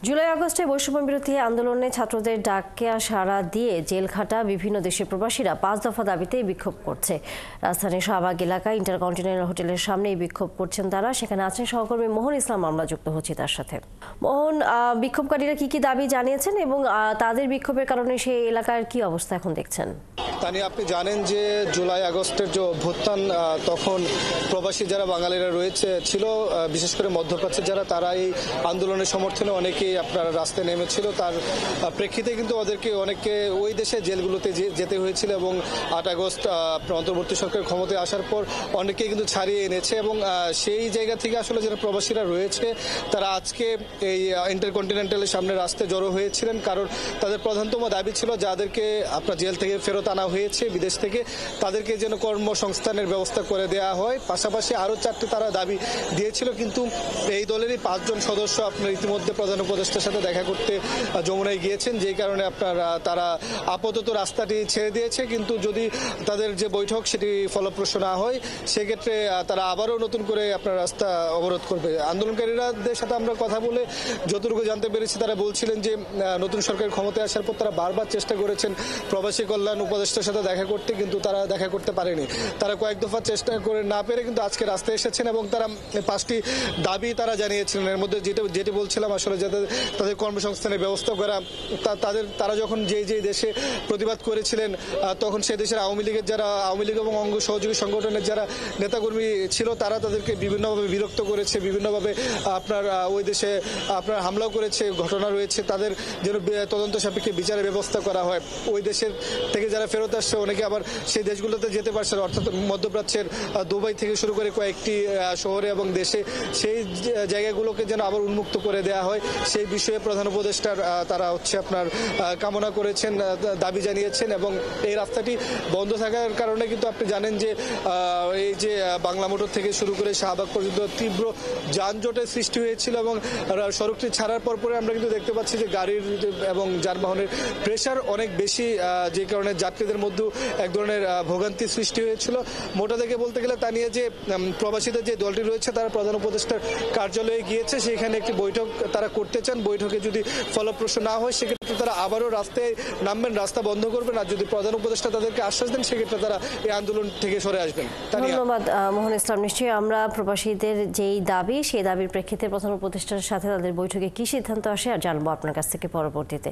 জুলাই আগস্টে বৈষম্য বিরোধী আন্দোলনে ছাত্রদের ডাকে সাড়া দিয়ে জেলখাটা বিভিন্ন দেশের প্রবাসীরা ৫ দফা দাবিতে বিক্ষোভ করছে। রাজধানীর শাহবাগ এলাকায় ইন্টারকন্টিনেন্টাল হোটেলের সামনেই বিক্ষোভ করছেন তারা। সেখানে আছেন সহকর্মী মোহন ইসলাম, আমরা যুক্ত হচ্ছি তার সাথে। মোহন, বিক্ষোভকারীরা কি কি দাবি জানিয়েছেন এবং তাদের বিক্ষোভের কারণে সেই এলাকার কি অবস্থা এখন দেখছেন? তানি, আপনি জানেন যে জুলাই আগস্টের যে অভ্যুত্থান, তখন প্রবাসী যারা বাঙালিরা ছিল, বিশেষ করে মধ্যপ্রাচ্যের যারা, তারা এই আন্দোলনের সমর্থনে অনেকেই আপনার রাস্তায় নেমেছিল। তার প্রেক্ষিতে কিন্তু ওদেরকে অনেককে ওই দেশে জেলগুলোতে যেতে হয়েছিল এবং ৮ আগস্ট আপনার অন্তর্বর্তী সরকার ক্ষমতায় আসার পর অনেকেই কিন্তু ছাড়িয়ে এনেছে এবং সেই জায়গা থেকে আসলে যারা প্রবাসীরা রয়েছে তারা আজকে এই ইন্টারকন্টিনেন্টালের সামনে রাস্তায় জড়ো হয়েছিলেন। কারণ তাদের প্রধানতম দাবি ছিল যাদেরকে আপনার জেল থেকে ফেরত আনা হয়েছে বিদেশ থেকে, তাদেরকে যেন কর্মসংস্থানের ব্যবস্থা করে দেওয়া হয়। পাশাপাশি আরও 4টি তারা দাবি দিয়েছিল। কিন্তু এই দলেরই 5 জন সদস্য আপনার ইতিমধ্যে প্রধান উপদেষ্টার সাথে দেখা করতে যমুনায় গিয়েছেন, যেই কারণে তারা আপাতত রাস্তাটি ছেড়ে দিয়েছে। কিন্তু যদি তাদের যে বৈঠক সেটি ফলপ্রসূ না হয়, সেক্ষেত্রে তারা আবারও নতুন করে আপনার রাস্তা অবরোধ করবে। আন্দোলনকারীদের সাথে আমরা কথা বলে যতটুকু জানতে পেরেছি, তারা বলছিলেন যে নতুন সরকার ক্ষমতায় আসার পর তারা বারবার চেষ্টা করেছেন প্রবাসী কল্যাণ উপদেষ্টার সাথে দেখা করতে, কিন্তু তারা দেখা করতে পারেনি। তারা কয়েক দফা চেষ্টা করে না পেরে কিন্তু আজকে রাস্তায় এসেছেন এবং তারা 5টি দাবি তারা জানিয়েছিলেন। এর মধ্যে যেটি বলছিলাম আসলে যাতে তাদের কর্মসংস্থানের ব্যবস্থা করা, তারা যখন যে দেশে প্রতিবাদ করেছিলেন তখন সে দেশের আওয়ামী লীগ এবং অঙ্গ সহযোগী সংগঠনের যারা নেতাকর্মী ছিল, তারা তাদেরকে বিভিন্নভাবে বিরক্ত করেছে, বিভিন্নভাবে আপনার ওই দেশে আপনার হামলাও করেছে, ঘটনা রয়েছে। তাদের যেন তদন্ত সাপেক্ষে বিচারের ব্যবস্থা করা হয়। ওই দেশের থেকে যারা ফেরত আসছে অনেকে আবার সেই দেশগুলোতে যেতে পারছে, অর্থাৎ মধ্যপ্রাচ্যের দুবাই থেকে শুরু করে কয়েকটি শহরে এবং দেশে, সেই জায়গাগুলোকে যেন আবার উন্মুক্ত করে দেওয়া হয়, সেই বিষয়ে প্রধান উপদেষ্টার তারা আপনার কামনা করেছেন, দাবি জানিয়েছেন। এবং এই রাস্তাটি বন্ধ থাকার কারণে কিন্তু আপনি জানেন যে এই যে বাংলা মোটর থেকে শুরু করে শাহবাগ পর্যন্ত তীব্র যানজটের সৃষ্টি হয়েছিল এবং সড়কটি ছাড়ার পরে আমরা কিন্তু দেখতে পাচ্ছি যে গাড়ির এবং যানবাহনের প্রেশার অনেক বেশি, যে কারণে যাত্রীদের মধ্যেও এক ধরনের ভোগান্তির সৃষ্টি হয়েছিল। মোটা থেকে বলতে গেলে তা নিয়ে যে প্রবাসীদের যে দলটি রয়েছে তারা প্রধান উপদেষ্টার কার্যালয়ে গিয়েছে, সেখানে একটি বৈঠক তারা করতে চান। বৈঠকে যদি ফলপ্রসূ না হয় সেক্ষেত্রে তারা আবারও রাস্তায় নামবেন, রাস্তা বন্ধ করবেন। আর যদি প্রধান উপদেষ্টা তাদেরকে আশ্বাস দেন সেক্ষেত্রে তারা এই আন্দোলন থেকে সরে আসবেন। ধন্যবাদ মোহন ইসলাম। নিশ্চয়ই আমরা প্রবাসীদের যেই দাবি, সেই দাবির প্রেক্ষিতে প্রধান উপদেষ্টার সাথে তাদের বৈঠকে কি সিদ্ধান্ত আসে আর জানবো আপনার কাছ থেকে পরবর্তীতে।